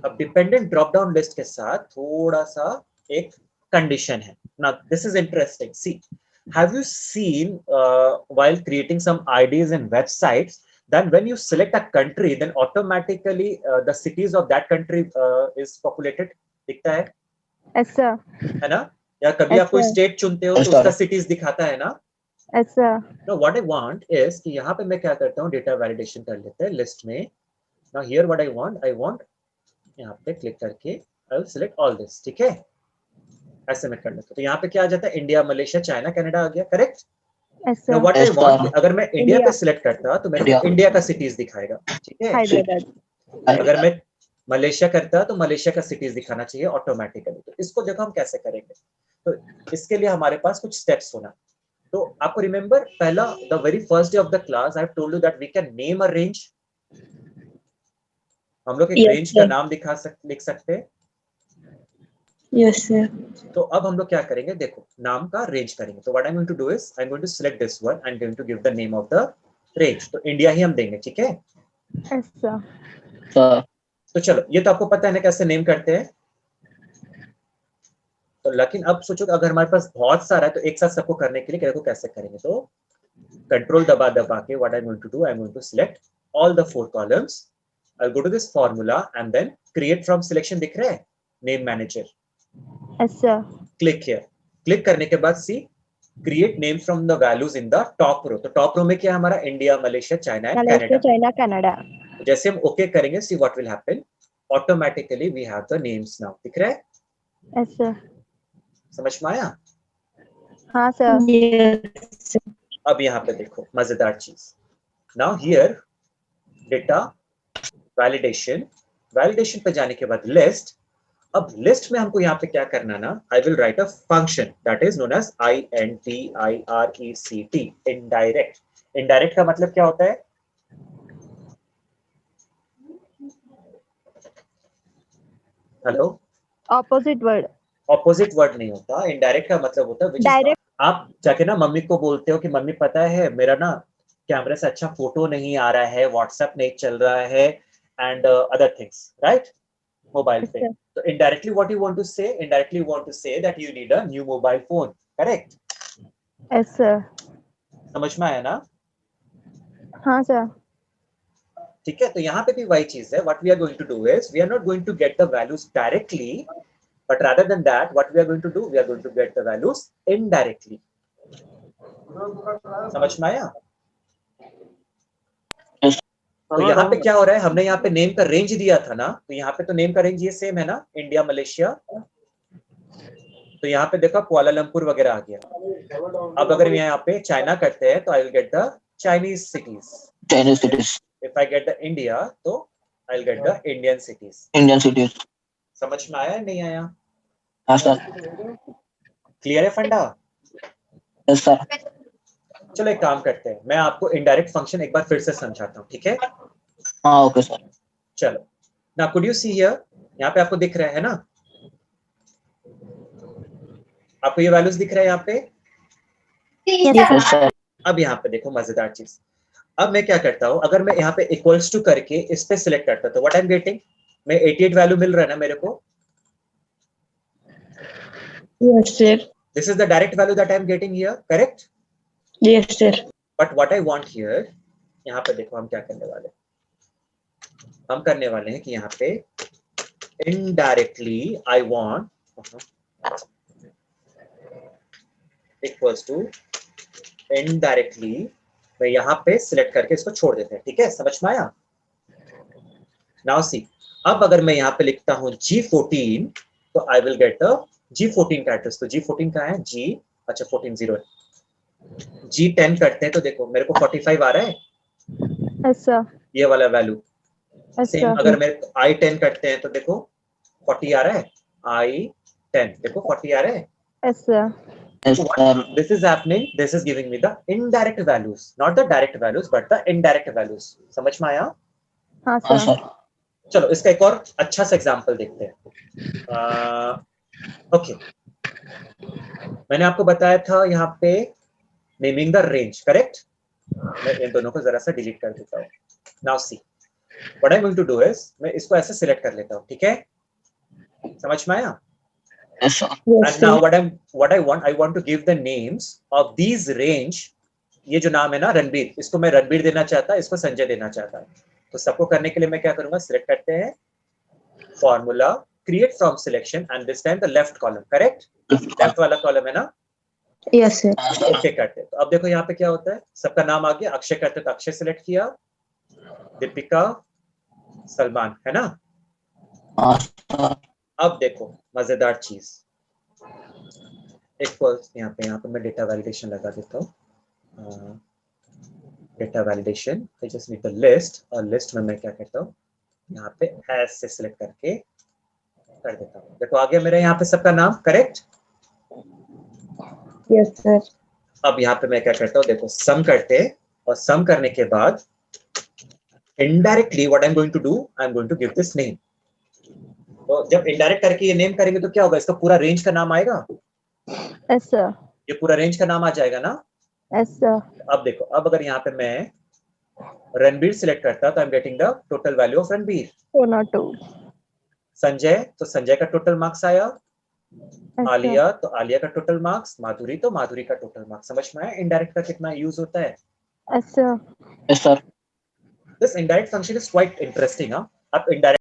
अब dependent drop down list के साथ थोड़ा सा एक कंडीशन है. Now this is interesting. See, have you seen while creating some IDs in websites, then when you select a country, then automatically the cities of that country is populated? दिखता है? ऐसा है ना? या कभी आप कोई स्टेट चुनते हो तो उसका सिटीज दिखाता है ना? ऐसा. No, what I want is कि यहाँ पे मैं क्या करता हूँ, डेटा वैलिडेशन कर लेते हैं लिस्ट में. Now here what I want यहाँ पे क्लिक करके I will select all this. ठीक है, ऐसे मैं कर लेता हूँ. तो यहाँ पे क्या आ जाता है, इंडिया, मलेशिया, चाइना, कनाडा आ गया. करेक्ट. ऐसा. Now what I want, अगर मैं इंडिया पे सिलेक्ट करता तो मेरे को इंडिया का सिटीज दिखाएगा. ठीक है. हैदराबाद. अगर मैं मलेशिया करता तो मलेशिया का सिटीज दिखाना चाहिए ऑटोमेटिकली. तो इसको देखो हम कैसे करेंगे. तो इसके लिए हमारे पास कुछ स्टेप्स होना. तो आपको रिमेंबर, पहला the very first day of the class I have told you that we can name a range. हम लोग एक रेंज का नाम लिख सकते हैं. Yes sir. तो अब हम लोग क्या करेंगे, देखो नाम का रेंज करेंगे. तो what I am going to do is I am going to select this one, I am going to give the name of the range. तो इंडिया ही हम देंगे. ठीक है. ऐसा. तो चलो, ये तो आपको पता है ना कैसे नेम करते हैं. तो लेकिन अब सोचो अगर हमारे पास बहुत सारा है तो एक साथ सबको करने के लिए देखो कैसे करेंगे. तो कंट्रोल दबा के what I am going to do, I am going to select all the 4 columns. I will go to this formula and then create from selection. दिख रहा है नेम मैनेजर. ऐसा. Click here. क्लिक करने के बाद see create name from the values in the top row. तो top row में क्या है हमारा, India, Malaysia, China and Canada. China, Canada. जैसे हम ओके करेंगे, सी what will happen, automatically we have the names now. दिख रहा है? ऐसा. समझ में आया? हाँ सर. अब यहाँ पे देखो मजेदार चीज. Now here data validation. Validation पे जाने के बाद लिस्ट. अब लिस्ट में हमको यहाँ पे क्या करना ना, I will write a function that is known as INDIRECT. Indirect. Indirect का मतलब क्या होता है? Hello. Opposite word. Opposite word नहीं होता. इनडायरेक्ट का मतलब होता है डायरेक्ट. आप जाके ना मम्मी को बोलते हो कि मम्मी पता है मेरा ना कैमरे से अच्छा फोटो नहीं आ रहा है, व्हाट्सएप नहीं चल रहा है and other things, right, mobile पे. तो indirectly what you want to say, indirectly you want to say that you need a new mobile phone. Correct? Yes sir. समझ में आया ना? हाँ सर. ठीक है. तो यहाँ पे भी वही चीज है. What we are going to do is we are not going to get the values directly, but rather than that what we are going to do, we are going to get the values indirectly. समझ में आया? तो यहाँ पे क्या हो रहा है, हमने यहाँ पे नेम का रेंज दिया था ना, तो यहाँ पे तो नेम का रेंज ये सेम है ना, इंडिया, मलेशिया. तो यहाँ पे देखो कुआलालंपुर वगैरह आ गया. अब अगर मैं यहाँ पे चाइना करते हैं तो I will get the Chinese cities. If I get the India तो I will get the Indian cities. समझ में आया नहीं आया? हाँ सर. क्लियर है फंडा? Yes sir. चलो एक काम करते हैं, मैं आपको इनडायरेक्ट फंक्शन एक बार फिर से समझाता हूँ. ठीक है? हाँ ओके सर. चलो ना, कुड यू सी हियर, यहाँ पे आपको दिख रहा है ना, आपको ये वैल्यूज दिख रहा है यहाँ पे? Yes sir. अब यहाँ पे देखो मजेदार चीज. अब मैं क्या करता हूँ, अगर मैं यहाँ पे इक्वल्स टू करके इस पे सिलेक्ट करता हूँ तो व्हाट आई एम गेटिंग, मैं 88 वैल्यू मिल रहा है ना मेरे को. Yes sir. This is the direct value that I am getting here, correct? Yes sir. But what I want here, यहाँ पे देखो हम क्या करने वाले हैं. हम करने वाले हैं कि यहाँ पे indirectly I want equals to indirectly, मैं यहाँ पे सिलेक्ट करके इसको छोड़ देते हैं. ठीक है? समझ में आया? Now see, अब अगर मैं यहाँ पे लिखता हूँ G14 तो I will get the G14 characters. तो G14 का है G, अच्छा 14 0 है. G10 करते हैं तो देखो मेरे को 45 आ रहा है. अच्छा. ये वाला वैल्यू. सेम अगर मैं I10 करते हैं तो देखो 40 आ रहा है. I10 देखो 40 आ रहा है. अच्छा. So what this is happening, this is giving me the indirect values, not the direct values but the indirect values. समझ में आया? हाँ सर. चलो इसका एक और अच्छा सा एग्जांपल देखते हैं. ओके, मैंने आपको बताया था यहाँ पे नेमिंग द रेंज, करेक्ट? मैं इन दोनों को जरा सा डिलीट कर देता हूँ. Now see, what I am going to do is मैं इसको ऐसे सिलेक्ट कर लेता हूँ, ठीक है, समझ में आया? Yes, sir. And now what I want to give the names of these range. ये जो नाम है ना रणबीर, इसको मैं रणबीर देना चाहता, इसको संजय देना चाहता। तो सबको करने के लिए मैं क्या करूंगा, सिलेक्ट करते हैं formula create from selection and this time the left column, correct, left वाला कॉलम है ना? Yes sir. ओके करते हैं। तो अब देखो यहाँ पे क्या होता है, सबका नाम आ गया, अक्षय करते तो अक्षय सिलेक्ट किया, दीपिका, सलमान, है ना? हाँ सर। अब देखो मजेदार चीज, एक यहाँ पे मैं डेटा वैलिडेशन लगा देता हूँ, data validation, I just need the list, और लिस्ट में मैं क्या करता हूँ, यहाँ पे एज से सिलेक्ट करके कर देता हूँ। देखो आ गया मेरे यहाँ पे सबका नाम, करेक्ट? Yes sir. अब यहाँ पे मैं क्या करता हूँ, देखो सम करते, और सम करने के बाद indirectly what I am going to do, I am going to give this name. तो जब इनडायरेक्ट करके ये नेम करेंगे तो क्या होगा, इसका पूरा रेंज का नाम आएगा। Yes sir. ये पूरा रेंज का नाम आ जाएगा ना। Yes sir. अब देखो, अब अगर यहाँ पे मैं रणबीर सिलेक्ट करता तो I am getting the total value of Ranbir. 402। Sanjay, तो संजय का टोटल मार्क्स आया। Yes, sir. आलिया, तो आलिया का टोटल मार्क्स। माधुरी, तो माधुरी का टोटल मार्क्स। समझ में आया इनडायरेक्ट का कितना यूज होता है? Yes sir. Yes, sir. This indirect function is quite interesting. आप इनडायरेक्ट